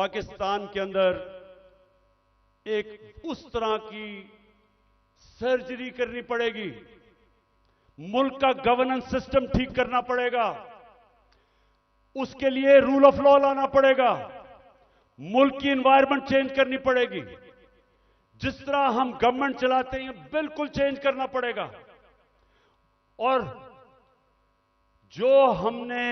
पाकिस्तान के अंदर एक उस तरह की सर्जरी करनी पड़ेगी, मुल्क का गवर्नेंस सिस्टम ठीक करना पड़ेगा, उसके लिए रूल ऑफ लॉ लाना पड़ेगा, मुल्क की एनवायरनमेंट चेंज करनी पड़ेगी, जिस तरह हम गवर्नमेंट चलाते हैं बिल्कुल चेंज करना पड़ेगा। और जो हमने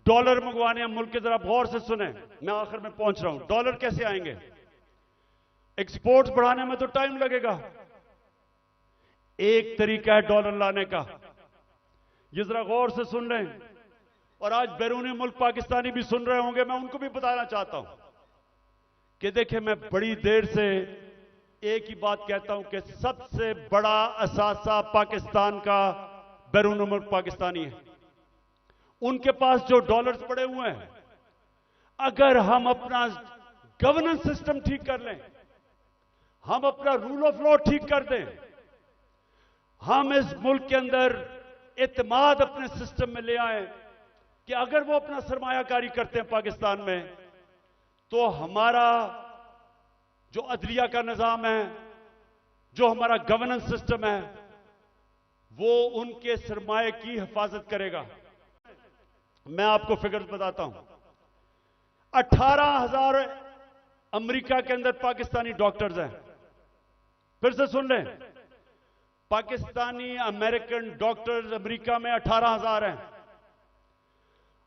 डॉलर मंगवाने हैं मुल्क के, जरा गौर से सुने, मैं आखिर में पहुंच रहा हूं। डॉलर कैसे आएंगे? एक्सपोर्ट्स बढ़ाने में तो टाइम लगेगा। एक तरीका है डॉलर लाने का, ये जरा गौर से सुन लें, और आज बैरूनी मुल्क पाकिस्तानी भी सुन रहे होंगे, मैं उनको भी बताना चाहता हूं कि देखिए, मैं बड़ी देर से एक ही बात कहता हूं कि सबसे बड़ा असासा पाकिस्तान का बैरूनी मुल्क पाकिस्तानी है। उनके पास जो डॉलर्स पड़े हुए हैं, अगर हम अपना गवर्नेंस सिस्टम ठीक कर लें, हम अपना रूल ऑफ लॉ ठीक कर दें, हम इस मुल्क के अंदर एतमाद अपने सिस्टम में ले आए कि अगर वो अपना सरमायाकारी करते हैं पाकिस्तान में, तो हमारा जो अदलिया का निजाम है, जो हमारा गवर्नेंस सिस्टम है, वो उनके सरमाए की हिफाजत करेगा। मैं आपको फिगर बताता हूं। 18,000 अमेरिका के अंदर पाकिस्तानी डॉक्टर्स हैं। फिर से सुन लें, पाकिस्तानी अमेरिकन डॉक्टर्स अमेरिका में 18,000 हैं।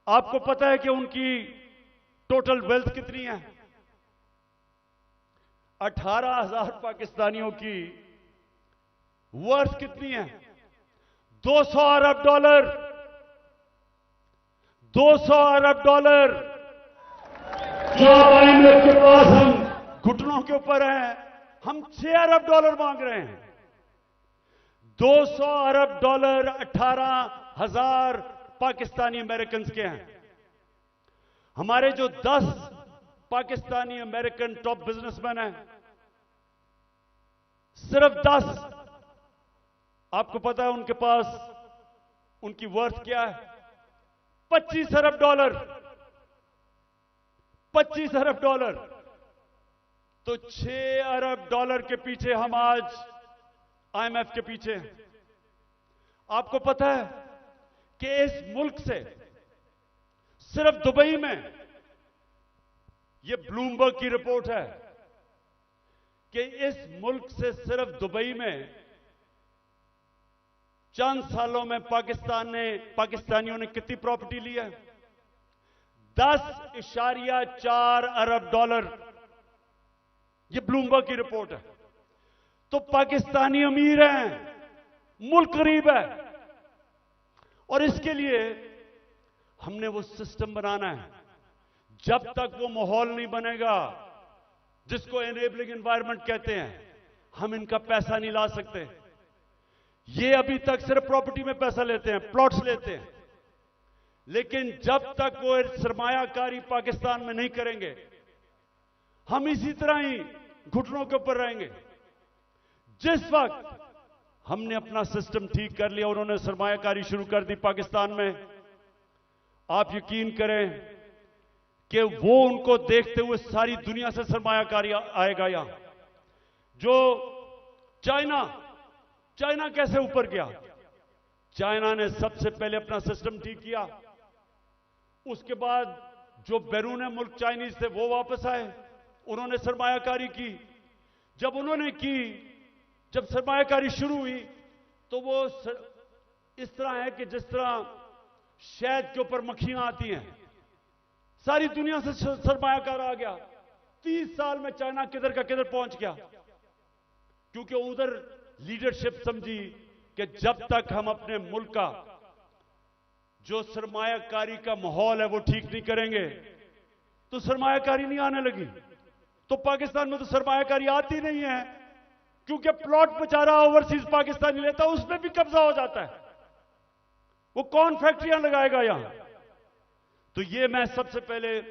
आपको पता है कि उनकी टोटल वेल्थ कितनी है? 18,000 पाकिस्तानियों की वर्थ कितनी है? 200 अरब डॉलर। 200 अरब डॉलर जो IMF के पास हम घुटनों के ऊपर हैं, हम 6 अरब डॉलर मांग रहे हैं। 200 अरब डॉलर 18,000 पाकिस्तानी अमेरिकन के हैं। हमारे जो 10 पाकिस्तानी अमेरिकन टॉप बिजनेसमैन हैं, सिर्फ 10, आपको पता है उनके पास उनकी वर्थ क्या है? 25 अरब डॉलर। 25 अरब डॉलर। तो 6 अरब डॉलर के पीछे हम आज IMF के पीछे हैं। आपको पता है कि इस मुल्क से सिर्फ दुबई में, यह ब्लूमबर्ग की रिपोर्ट है कि इस मुल्क से सिर्फ दुबई में चंद सालों में पाकिस्तानियों ने कितनी प्रॉपर्टी ली है? 10.4 अरब डॉलर। यह ब्लूमबर्ग की रिपोर्ट है। तो पाकिस्तानी अमीर हैं, मुल्क गरीब है, और इसके लिए हमने वो सिस्टम बनाना है। जब तक वो माहौल नहीं बनेगा जिसको एनेबलिंग एनवायरनमेंट कहते हैं, हम इनका पैसा नहीं ला सकते। ये अभी तक सिर्फ प्रॉपर्टी में पैसा लेते हैं, प्लॉट्स लेते हैं, लेकिन जब तक वो सरमायाकारी पाकिस्तान में नहीं करेंगे, हम इसी तरह ही घुटनों के ऊपर रहेंगे। जिस वक्त हमने अपना सिस्टम ठीक कर लिया, उन्होंने सरमायाकारी शुरू कर दी पाकिस्तान में, आप यकीन करें कि वो उनको देखते हुए सारी दुनिया से सरमायाकारी आएगा। यहां जो चाइना कैसे ऊपर गया? चाइना ने सबसे पहले अपना सिस्टम ठीक किया, उसके बाद जो बैरून मुल्क चाइनीज थे वो वापस आए, उन्होंने सरमायाकारी की। जब सरमायाकारी शुरू हुई तो वो इस तरह है कि जिस तरह शहद के ऊपर मक्खियां आती हैं, सारी दुनिया से सरमायाकार आ गया। 30 साल में चाइना किधर का किधर पहुंच गया, क्योंकि उधर लीडरशिप समझी कि जब तक हम अपने मुल्क का जो सरमायाकारी का माहौल है वो ठीक नहीं करेंगे तो सरमायाकारी नहीं आने लगी। तो पाकिस्तान में तो सरमायाकारी आती नहीं है, क्योंकि प्लॉट बेचारा ओवरसीज पाकिस्तानी लेता है, उसमें भी कब्जा हो जाता है। वो कौन फैक्ट्रियां लगाएगा यहां? तो ये मैं सबसे पहले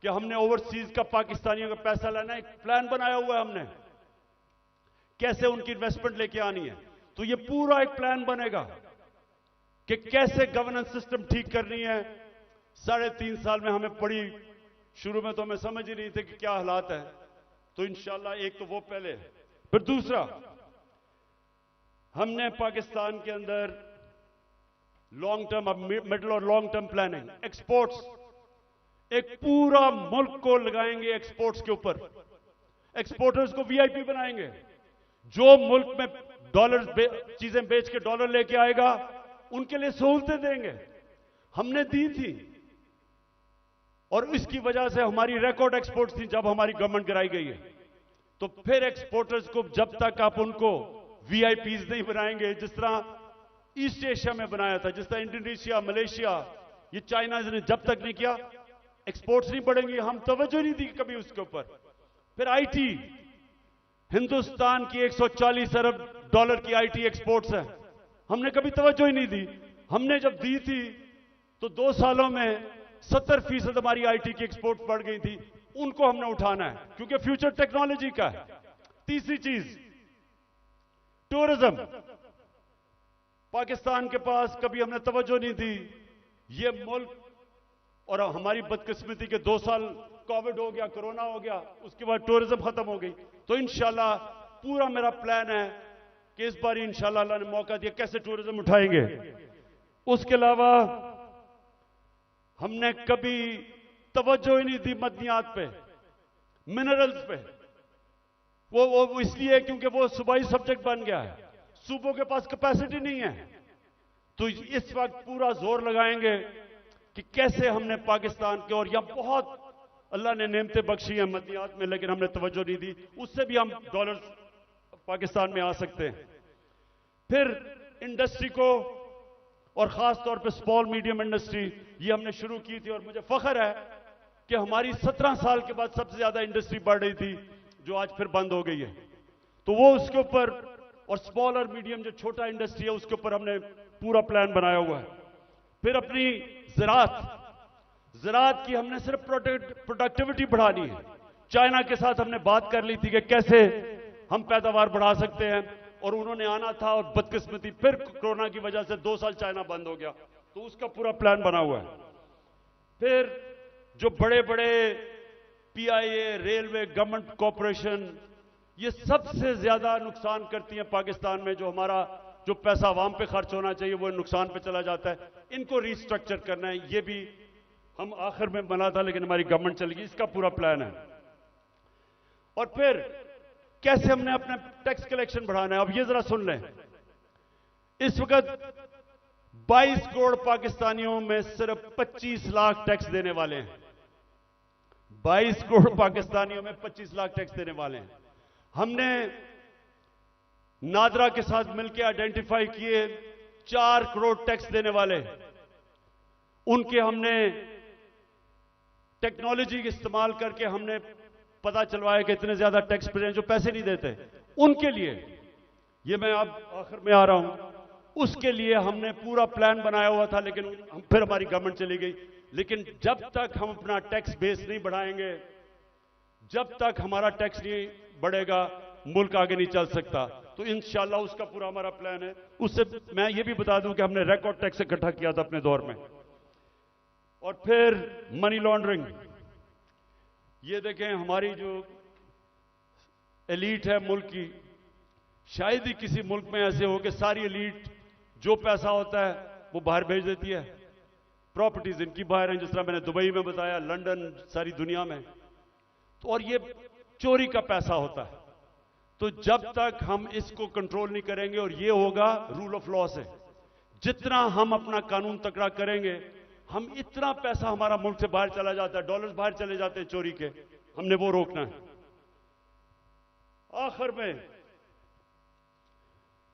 कि हमने ओवरसीज का पाकिस्तानियों का पैसा लेना, एक प्लान बनाया हुआ है हमने, कैसे उनकी इन्वेस्टमेंट लेके आनी है। तो ये पूरा एक प्लान बनेगा कि कैसे गवर्नेंस सिस्टम ठीक करनी है। 3.5 साल में हमें बड़ी शुरू में तो हमें समझ ही नहीं थे कि क्या हालात है। तो इंशाल्लाह एक तो वो पहले, फिर दूसरा, हमने पाकिस्तान के अंदर लॉन्ग टर्म, अब मिडिल और लॉन्ग टर्म प्लानिंग, एक्सपोर्ट्स, एक पूरा मुल्क को लगाएंगे एक्सपोर्ट्स के ऊपर। एक्सपोर्टर्स को वीआईपी बनाएंगे। जो मुल्क में डॉलर चीजें बेच के डॉलर लेके आएगा उनके लिए सहूलतें देंगे। हमने दी थी और इसकी वजह से हमारी रिकॉर्ड एक्सपोर्ट्स थी जब हमारी गवर्नमेंट गिराई गई है। तो फिर एक्सपोर्टर्स को जब तक आप उनको वीआईपीज नहीं बनाएंगे, जिस तरह ईस्ट एशिया में बनाया था, जिस तरह इंडोनेशिया, मलेशिया, ये चाइना ने जब तक नहीं किया, एक्सपोर्ट्स नहीं बढ़ेंगी। हम तवज्जो नहीं दी कभी उसके ऊपर। फिर आईटी, हिंदुस्तान की 140 अरब डॉलर की आईटी एक्सपोर्ट्स है, हमने कभी तवज्जो ही नहीं दी। हमने जब दी थी तो 2 सालों में 70% हमारी आईटी की एक्सपोर्ट बढ़ गई थी। उनको हमने उठाना है क्योंकि फ्यूचर टेक्नोलॉजी का है। तीसरी चीज, टूरिज्म। पाकिस्तान के पास कभी हमने तवज्जो नहीं दी। ये मुल्क, और हमारी बदकिस्मती के 2 साल कोविड हो गया, कोरोना हो गया, उसके बाद टूरिज्म खत्म हो गई। तो इंशाल्लाह पूरा मेरा प्लान है कि इस बार इंशाल्लाह अल्लाह ने मौका दिया, कैसे टूरिज्म उठाएंगे। उसके अलावा हमने कभी तवज्जो ही नहीं दी मदनियात पे, मिनरल्स पे। वो इसलिए क्योंकि वो सूबाई सब्जेक्ट बन गया है, सूबों के पास कैपेसिटी नहीं है। तो इस वक्त पूरा जोर लगाएंगे कि कैसे हमने पाकिस्तान के, और यहां बहुत अल्लाह ने नेमतें बख्शी हैं मदनियात में, लेकिन हमने तवज्जो नहीं दी, उससे भी हम डॉलर पाकिस्तान में आ सकते हैं। फिर इंडस्ट्री को, और खास तौर पे स्मॉल मीडियम इंडस्ट्री, ये हमने शुरू की थी और मुझे फख्र है कि हमारी 17 साल के बाद सबसे ज्यादा इंडस्ट्री बढ़ रही थी, जो आज फिर बंद हो गई है। तो वो उसके ऊपर, और स्मॉल और मीडियम जो छोटा इंडस्ट्री है उसके ऊपर हमने पूरा प्लान बनाया हुआ है। फिर अपनी ज़राअत की हमने सिर्फ प्रोडक्टिविटी बढ़ानी है। चाइना के साथ हमने बात कर ली थी कि कैसे हम पैदावार बढ़ा सकते हैं, और उन्होंने आना था, और बदकिस्मती फिर कोरोना की वजह से 2 साल चाइना बंद हो गया। तो उसका पूरा प्लान बना हुआ है। फिर जो बड़े बड़े पीआईए, रेलवे, गवर्नमेंट कॉरपोरेशन, ये सबसे ज्यादा नुकसान करती हैं पाकिस्तान में। जो हमारा जो पैसा आवाम पे खर्च होना चाहिए वो नुकसान पे चला जाता है। इनको रिस्ट्रक्चर करना है। ये भी हम आखिर में बना था, लेकिन हमारी गवर्नमेंट चली गई। इसका पूरा प्लान है। और फिर कैसे हमने अपना टैक्स कलेक्शन बढ़ाना है। अब ये जरा सुन लें, इस वक्त 22 करोड़ पाकिस्तानियों में सिर्फ 25 लाख टैक्स देने वाले हैं। 22 करोड़ पाकिस्तानियों में 25 लाख टैक्स देने वाले हैं। हमने नादरा के साथ मिलकर आइडेंटिफाई किए 4 करोड़ टैक्स देने वाले, उनके हमने टेक्नोलॉजी का इस्तेमाल करके हमने पता चलवाया कि इतने ज्यादा टैक्स पेयर जो पैसे नहीं देते, उनके लिए, ये मैं अब आखिर में आ रहा हूं, उसके लिए हमने पूरा प्लान बनाया हुआ था, लेकिन फिर हमारी गवर्नमेंट चली गई। लेकिन जब तक हम अपना टैक्स बेस नहीं बढ़ाएंगे, जब तक हमारा टैक्स नहीं बढ़ेगा, मुल्क आगे नहीं चल सकता। तो इंशाल्लाह उसका पूरा हमारा प्लान है। उससे मैं ये भी बता दूं कि हमने रिकॉर्ड टैक्स इकट्ठा किया था अपने दौर में। और फिर मनी लॉन्ड्रिंग, ये देखें हमारी जो एलीट है मुल्क की, शायद ही किसी मुल्क में ऐसे हो कि सारी एलीट जो पैसा होता है वो बाहर भेज देती है। प्रॉपर्टीज इनकी बाहर हैं, जिस तरह मैंने दुबई में बताया, लंदन, सारी दुनिया में। तो और ये चोरी का पैसा होता है। तो जब तक हम इसको कंट्रोल नहीं करेंगे, और ये होगा रूल ऑफ लॉ से, जितना हम अपना कानून तकड़ा करेंगे, हम इतना पैसा हमारा मुल्क से बाहर चला जाता है, डॉलर्स बाहर चले जाते हैं चोरी के, हमने वो रोकना है। आखिर में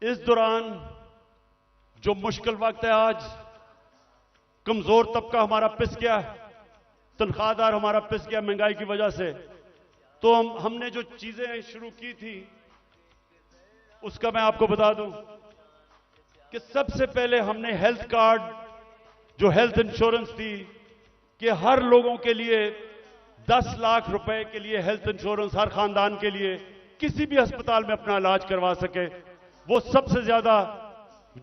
इस दौरान जो मुश्किल वक्त है, आज कमजोर तबका हमारा पिस गया, तनख्वाहदार हमारा पिस गया महंगाई की वजह से। तो हमने जो चीजें शुरू की थी उसका मैं आपको बता दूं कि सबसे पहले हमने हेल्थ कार्ड, जो हेल्थ इंश्योरेंस थी, कि हर लोगों के लिए 10 लाख रुपए के लिए हेल्थ इंश्योरेंस, हर खानदान के लिए किसी भी अस्पताल में अपना इलाज करवा सके, वो सबसे ज्यादा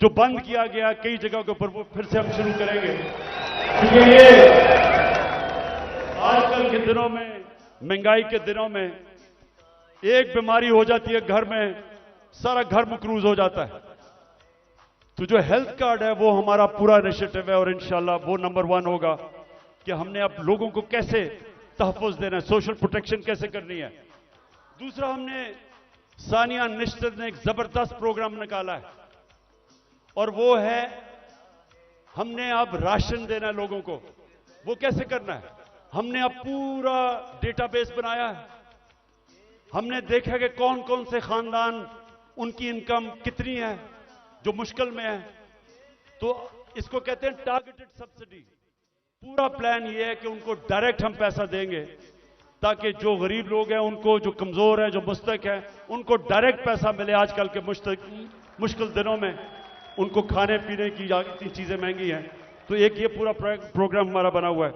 जो बंद किया गया कई जगह के ऊपर, वो फिर से हम शुरू करेंगे। क्योंकि ये आजकल के दिनों में, महंगाई के दिनों में, एक बीमारी हो जाती है घर में, सारा घर मकरूज हो जाता है। तो जो हेल्थ कार्ड है वो हमारा पूरा इनिशिएटिव है और इंशाल्लाह वो नंबर 1 होगा कि हमने अब लोगों को कैसे तहफ़्फ़ुज़ देना है, सोशल प्रोटेक्शन कैसे करनी है। दूसरा, हमने सानिया निश्चित ने एक जबरदस्त प्रोग्राम निकाला है और वो है हमने अब राशन देना है लोगों को। वो कैसे करना है? हमने अब पूरा डेटाबेस बनाया है। हमने देखा कि कौन कौन से खानदान, उनकी इनकम कितनी है जो मुश्किल में है। तो इसको कहते हैं टारगेटेड सब्सिडी। पूरा प्लान ये है कि उनको डायरेक्ट हम पैसा देंगे ताकि जो गरीब लोग हैं उनको, जो कमजोर हैं, जो मुस्तक हैं, उनको डायरेक्ट पैसा मिले। आजकल के मुश्किल दिनों में उनको खाने पीने की इतनी चीजें महंगी हैं। तो एक ये पूरा प्रोग्राम हमारा बना हुआ है।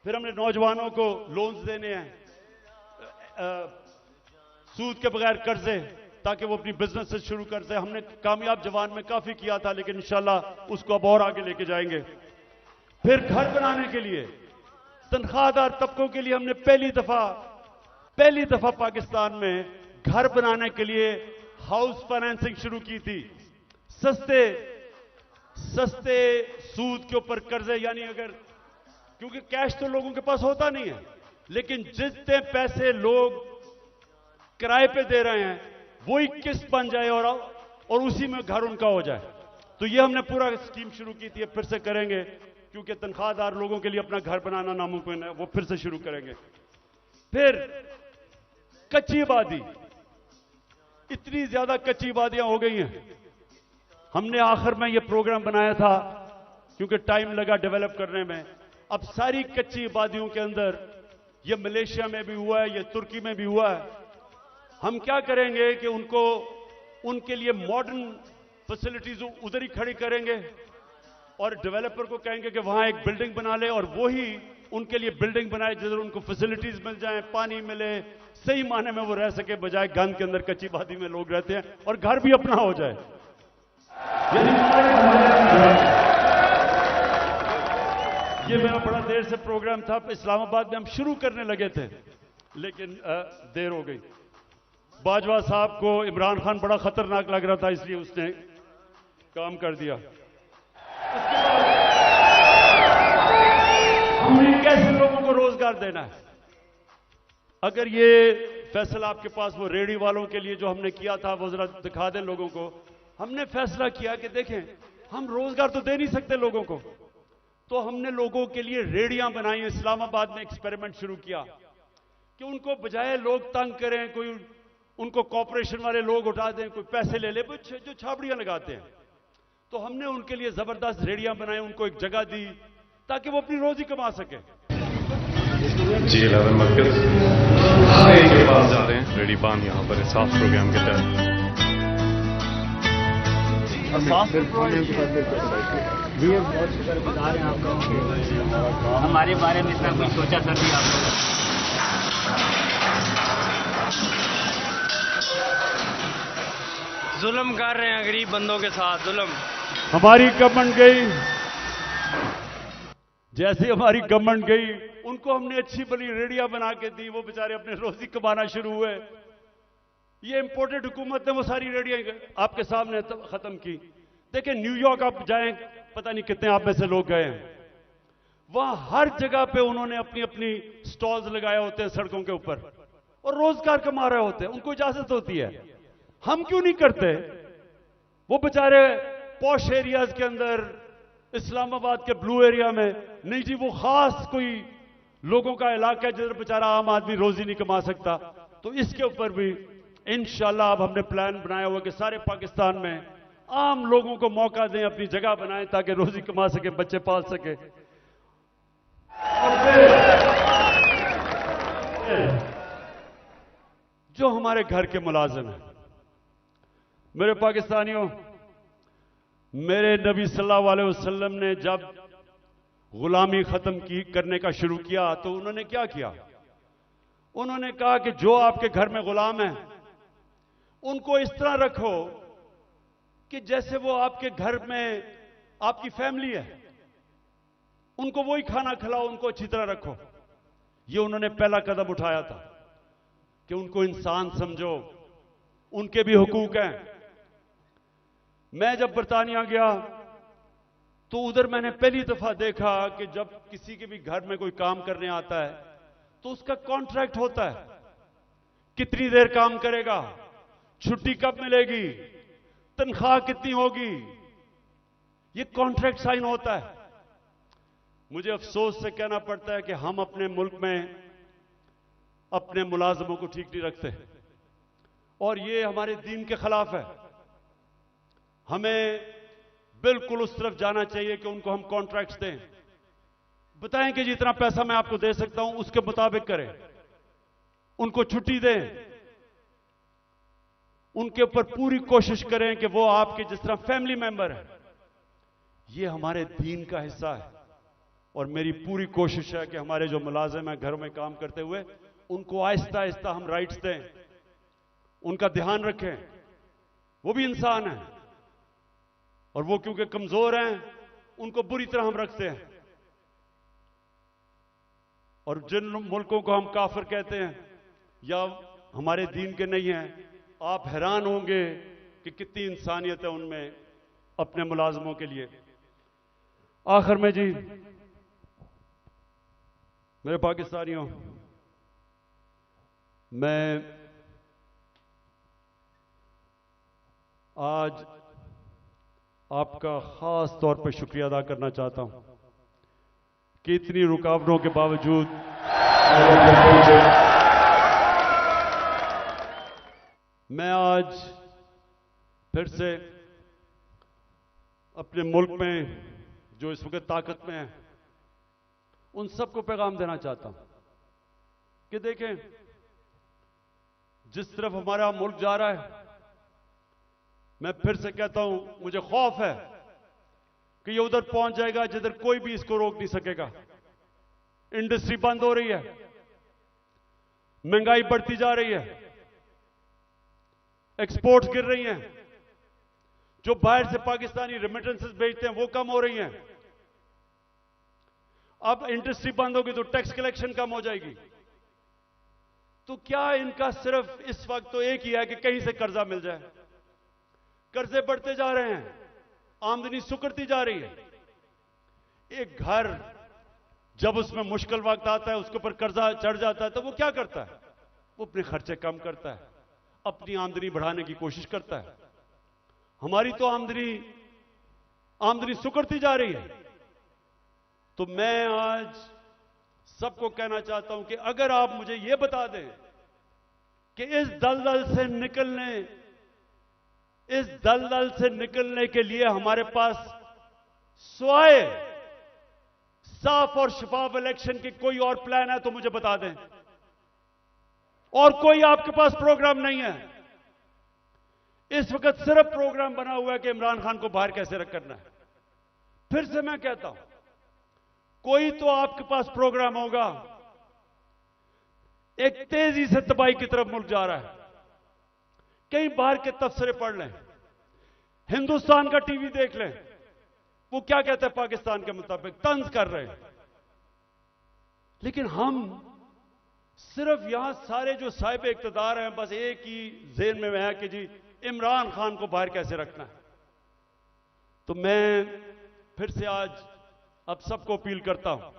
फिर हमने नौजवानों को लोन्स देने हैं, सूद के बगैर कर्जे, ताकि वो अपनी बिजनेस से शुरू कर दे। हमने कामयाब जवान में काफी किया था, लेकिन इंशाल्लाह उसको अब और आगे लेके जाएंगे। फिर घर बनाने के लिए तनख्वाहदार तबकों के लिए हमने पहली दफा पाकिस्तान में घर बनाने के लिए हाउस फाइनेंसिंग शुरू की थी। सस्ते सूद के ऊपर कर्जे, यानी अगर, क्योंकि कैश तो लोगों के पास होता नहीं है, लेकिन जितने पैसे लोग किराए पे दे रहे हैं वही किस्त बन जाए और उसी में घर उनका हो जाए। तो ये हमने पूरा स्कीम शुरू की थी, फिर से करेंगे, क्योंकि तनख्वाहदार लोगों के लिए अपना घर बनाना नामुमकिन है। वो फिर से शुरू करेंगे। फिर कच्ची आबादी, इतनी ज्यादा कच्ची आबादियां हो गई हैं। हमने आखिर में ये प्रोग्राम बनाया था क्योंकि टाइम लगा डेवलप करने में। अब सारी कच्ची आबादियों के अंदर, ये मलेशिया में भी हुआ है, ये तुर्की में भी हुआ है, हम क्या करेंगे कि उनके लिए मॉडर्न फैसिलिटीज उधर ही खड़ी करेंगे और डेवलपर को कहेंगे कि वहां एक बिल्डिंग बना ले और वो ही उनके लिए बिल्डिंग बनाए जिधर उनको फैसिलिटीज मिल जाए, पानी मिले, सही माने में वो रह सके, बजाय गंद के अंदर कच्ची आबादी में लोग रहते हैं, और घर भी अपना हो जाए। ये मेरा बड़ा देर से प्रोग्राम था, इस्लामाबाद में हम शुरू करने लगे थे लेकिन देर हो गई। बाजवा साहब को इमरान खान बड़ा खतरनाक लग रहा था, इसलिए उसने काम कर दिया। उसके बाद हमने कैसे लोगों को रोजगार देना है। अगर ये फैसला आपके पास वो रेहड़ी वालों के लिए जो हमने किया था वो जरा दिखा दें लोगों को। हमने फैसला किया कि देखें, हम रोजगार तो दे नहीं सकते लोगों को, तो हमने लोगों के लिए रेहड़ियां बनाई। इस्लामाबाद में एक्सपेरिमेंट शुरू किया कि उनको बजाय लोग तंग करें, कोई उनको कॉर्पोरेशन वाले लोग उठा दें, कोई पैसे ले ले, जो छाबड़ियां लगाते हैं, तो हमने उनके लिए जबरदस्त रेहड़ियां बनाई, उनको एक जगह दी ताकि वो अपनी रोजी कमा सके। G11 मरकज के पास जा रहे हैं, रेडी पान यहाँ पर साफ प्रोग्राम के तहत। बहुत शुक्रगुजार हैं आप लोग, हमारे बारे में इतना कुछ सोचा सर भी आप लोग। जुल्म कर रहे हैं गरीब बंदों के साथ, जुल्म। हमारी गवर्नमेंट गई, जैसे हमारी गवर्नमेंट गई उनको हमने अच्छी बड़ी रेडिया बना के दी, वो बेचारे अपने रोजी कमाना शुरू हुए। ये इंपोर्टेड हुकूमत ने वो सारी रेडिया आपके सामने खत्म की। देखिए न्यूयॉर्क आप जाएं, पता नहीं कितने आप में से लोग गए हैं, वहां हर जगह पे उन्होंने अपनी अपनी स्टॉल्स लगाए होते हैं सड़कों के ऊपर और रोजगार कमा रहे होते हैं, उनको इजाजत होती है। हम क्यों नहीं करते? वो बेचारे पॉश एरियाज के अंदर, इस्लामाबाद के ब्लू एरिया में नहीं जी, वो खास कोई लोगों का इलाका है जिधर बेचारा आम आदमी रोजी नहीं कमा सकता। तो इसके ऊपर भी इंशाल्लाह अब हमने प्लान बनाया हुआ कि सारे पाकिस्तान में आम लोगों को मौका दें, अपनी जगह बनाएं ताकि रोजी कमा सके, बच्चे पाल सके। और जो हमारे घर के मुलाजिम हैं, मेरे पाकिस्तानियों, मेरे नबी सल्लल्लाहु अलैहि वसल्लम ने जब गुलामी खत्म करने का शुरू किया तो उन्होंने क्या किया? उन्होंने कहा कि जो आपके घर में गुलाम है उनको इस तरह रखो कि जैसे वो आपके घर में आपकी फैमिली है, उनको वही खाना खिलाओ, उनको अच्छी तरह रखो। ये उन्होंने पहला कदम उठाया था कि उनको इंसान समझो, उनके भी हुकूक हैं। मैं जब बरतानिया गया तो उधर मैंने पहली दफा देखा कि जब किसी के भी घर में कोई काम करने आता है तो उसका कॉन्ट्रैक्ट होता है, कितनी देर काम करेगा, छुट्टी कब मिलेगी, तनख्वाह कितनी होगी, ये कॉन्ट्रैक्ट साइन होता है। मुझे अफसोस से कहना पड़ता है कि हम अपने मुल्क में अपने मुलाजमों को ठीक नहीं रखते और ये हमारे दीन के खिलाफ है। हमें बिल्कुल उस तरफ जाना चाहिए कि उनको हम कॉन्ट्रैक्ट्स दें, बताएं कि जितना पैसा मैं आपको दे सकता हूं उसके मुताबिक करें, उनको छुट्टी दें, उनके ऊपर पूरी कोशिश करें कि वो आपके जिस तरह फैमिली मेंबर है। ये हमारे दीन का हिस्सा है और मेरी पूरी कोशिश है कि हमारे जो मुलाजिम हैं घरों में काम करते हुए उनको आहिस्ता आहिस्ता हम राइट्स दें, उनका ध्यान रखें। वो भी इंसान है और वो क्योंकि कमजोर हैं उनको बुरी तरह हम रखते हैं। और जिन मुल्कों को हम काफिर कहते हैं या हमारे दीन के नहीं हैं, आप हैरान होंगे कि कितनी इंसानियत है उनमें अपने मुलाजमों के लिए। आखिर में जी, मेरे पाकिस्तानियों, मैं आज आपका खास तौर पर शुक्रिया अदा करना चाहता हूं कि इतनी रुकावटों के बावजूद मैं आज फिर से अपने मुल्क में जो इस वक्त ताकत में है उन सबको पैगाम देना चाहता हूं कि देखें, जिस तरफ हमारा मुल्क जा रहा है, मैं फिर से कहता हूं, मुझे खौफ है कि ये उधर पहुंच जाएगा जिधर कोई भी इसको रोक नहीं सकेगा। इंडस्ट्री बंद हो रही है, महंगाई बढ़ती जा रही है, एक्सपोर्ट्स गिर रही हैं, जो बाहर से पाकिस्तानी रेमिटेंसेस भेजते हैं वो कम हो रही हैं। अब इंडस्ट्री बंद होगी तो टैक्स कलेक्शन कम हो जाएगी। तो क्या इनका सिर्फ इस वक्त तो एक ही है कि कहीं से कर्जा मिल जाए। कर्जे बढ़ते जा रहे हैं, आमदनी सुकड़ती जा रही है। एक घर जब उसमें मुश्किल वक्त आता है, उसके ऊपर कर्जा चढ़ जाता है, तो वो क्या करता है? वो अपने खर्चे कम करता है, अपनी आमदनी बढ़ाने की कोशिश करता है। हमारी तो आमदनी सुकड़ती जा रही है। तो मैं आज सबको कहना चाहता हूं कि अगर आप मुझे यह बता दें कि इस दलदल से निकलने के लिए हमारे पास स्वाय साफ और शफाफ इलेक्शन की कोई और प्लान है तो मुझे बता दें। और कोई आपके पास प्रोग्राम नहीं है। इस वक्त सिर्फ प्रोग्राम बना हुआ है कि इमरान खान को बाहर कैसे करना है। फिर से मैं कहता हूं, कोई तो आपके पास प्रोग्राम होगा। एक तेजी से तबाही की तरफ मुल्क जा रहा है। कहीं बाहर के तबसरे पढ़ लें, हिंदुस्तान का टीवी देख लें, वो क्या कहते हैं पाकिस्तान के मुताबिक, तंज कर रहे हैं। लेकिन हम सिर्फ यहां सारे जो साहिब इख्तिदार हैं, बस एक ही ज़हन में है कि जी इमरान खान को बाहर कैसे रखना है। तो मैं फिर से आज अब सबको अपील करता हूं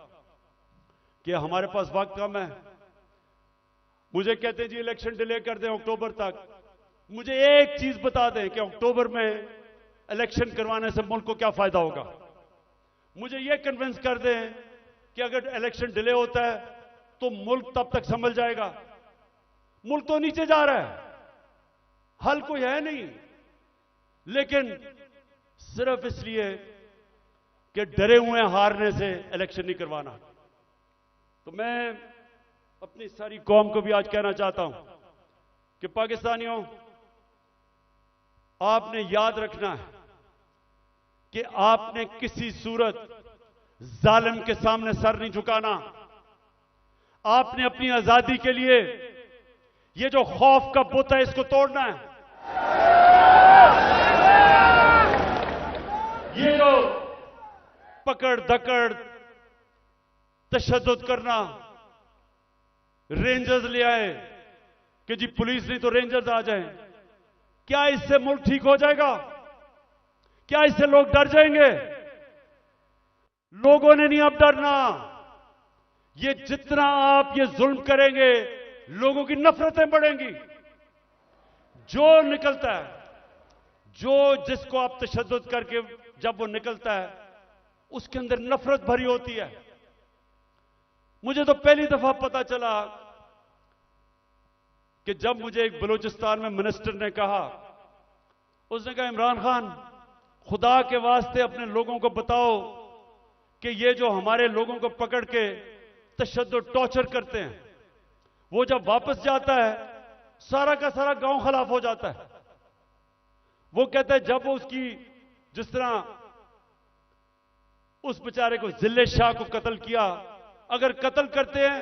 कि हमारे पास वक्त कम है। मुझे कहते हैं जी इलेक्शन डिले कर दें अक्टूबर तक। मुझे एक चीज बता दें कि अक्टूबर में इलेक्शन करवाने से मुल्क को क्या फायदा होगा। मुझे यह कन्विंस कर दें कि अगर इलेक्शन डिले होता है तो मुल्क तब तक संभल जाएगा। मुल्क तो नीचे जा रहा है, हल कोई है नहीं, लेकिन सिर्फ इसलिए कि डरे हुए हारने से इलेक्शन नहीं करवाना। तो मैं अपनी सारी कौम को भी आज कहना चाहता हूं कि पाकिस्तानियों, आपने याद रखना है कि आपने किसी सूरत जालिम के सामने सर नहीं झुकाना। आपने अपनी आजादी के लिए ये जो खौफ का बुत है इसको तोड़ना है। ये जो पकड़ धकड़ तशद्दुद करना, रेंजर्स ले आए कि जी पुलिस नहीं तो रेंजर्स आ जाएं। क्या इससे मुल्क ठीक हो जाएगा? क्या इससे लोग डर जाएंगे? लोगों ने नहीं अब डरना। ये जितना आप ये जुल्म करेंगे, लोगों की नफरतें बढ़ेंगी। जो निकलता है, जिसको आप तशद्दुद करके जब वो निकलता है, उसके अंदर नफरत भरी होती है। मुझे तो पहली दफा पता चला कि जब मुझे एक बलूचिस्तान में मिनिस्टर ने कहा, उसने कहा इमरान खान, खुदा के वास्ते अपने लोगों को बताओ कि ये जो हमारे लोगों को पकड़ के तशद्दुद टॉर्चर करते हैं, वो जब वापस जाता है सारा का सारा गांव खिलाफ हो जाता है। वो कहता है जब वो उसकी, जिस तरह उस बेचारे को जिले शाह को कत्ल किया, अगर कत्ल करते हैं,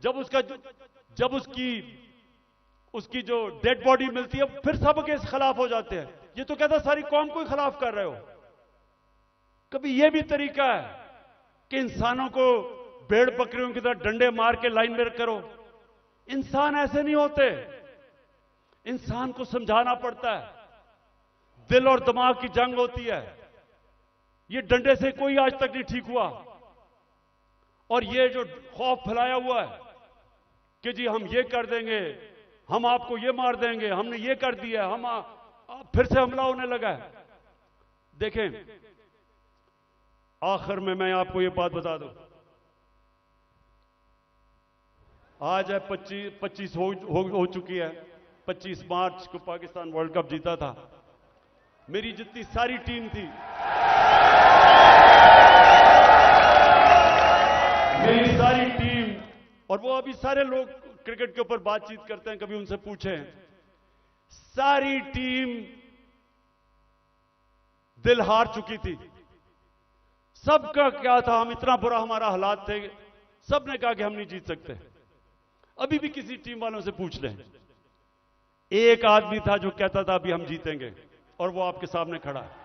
जब उसकी जो डेड बॉडी मिलती है, फिर सब के खिलाफ हो जाते हैं। ये तो कहता सारी कौम को ही खिलाफ कर रहे हो। कभी ये भी तरीका है कि इंसानों को भेड़ बकरियों की तरह डंडे मार के लाइन में करो? इंसान ऐसे नहीं होते। इंसान को समझाना पड़ता है। दिल और दिमाग की जंग होती है। ये डंडे से कोई आज तक नहीं ठीक हुआ। और ये जो खौफ फैलाया हुआ है कि जी हम ये कर देंगे, हम आपको ये मार देंगे, हमने ये कर दिया, फिर से हमला होने लगा है। देखें, आखिर में मैं आपको ये बात बता दूं, आज है 25 हो चुकी है। 25 मार्च को पाकिस्तान वर्ल्ड कप जीता था। मेरी जितनी सारी टीम थी, मेरी सारी टीम, और वो अभी सारे लोग क्रिकेट के ऊपर बातचीत करते हैं, कभी उनसे पूछें, सारी टीम दिल हार चुकी थी। सबका क्या था, हम इतना बुरा हमारा हालात थे, सबने कहा कि हम नहीं जीत सकते। अभी भी किसी टीम वालों से पूछ लें, एक आदमी था जो कहता था अभी हम जीतेंगे, और वो आपके सामने खड़ा है।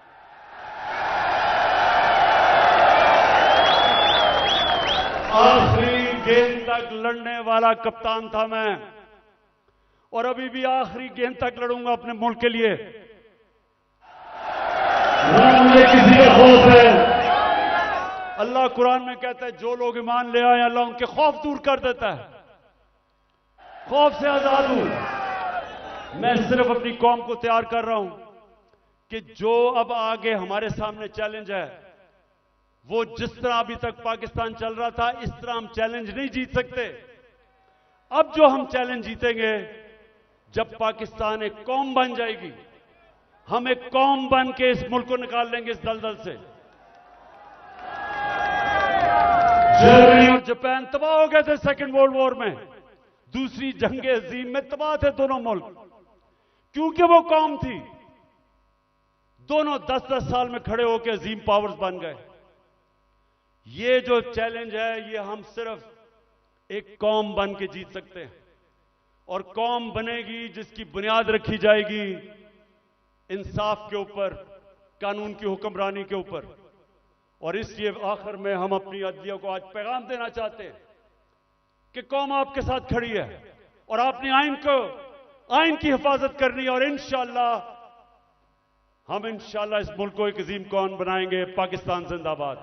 आखिरी गेंद तक लड़ने वाला कप्तान था मैं, और अभी भी आखिरी गेंद तक लड़ूंगा अपने मुल्क के लिए। मुझे किसी का खौफ है? अल्लाह कुरान में कहता है जो लोग ईमान ले आए अल्लाह उनके खौफ दूर कर देता है, खौफ से आजाद हूं। मैं सिर्फ अपनी कौम को तैयार कर रहा हूं कि जो अब आगे हमारे सामने चैलेंज है, वो जिस तरह अभी तक पाकिस्तान चल रहा था, इस तरह हम चैलेंज नहीं जीत सकते। अब जो हम चैलेंज जीतेंगे, जब पाकिस्तान एक कौम बन जाएगी, हम एक कौम बन के इस मुल्क को निकाल लेंगे इस दलदल से। जर्मनी और जापान तबाह हो गए थे सेकेंड वर्ल्ड वॉर में, दूसरी जंग अजीम में तबाह थे दोनों मुल्क, क्योंकि वो कौम थी। दोनों 10-10 साल में खड़े होकर अजीम पावर्स बन गए। ये जो चैलेंज है, ये हम सिर्फ एक कौम बन के जीत सकते हैं, और कौम बनेगी जिसकी बुनियाद रखी जाएगी इंसाफ के ऊपर, कानून की हुक्मरानी के ऊपर। और इसलिए आखिर में हम अपनी अदलिया को आज पैगाम देना चाहते हैं कि कौम आपके साथ खड़ी है, और आपने आइन की हिफाजत करनी है, और इंशाअल्लाह हम इस मुल्क को एक अजीम कौम बनाएंगे। पाकिस्तान जिंदाबाद।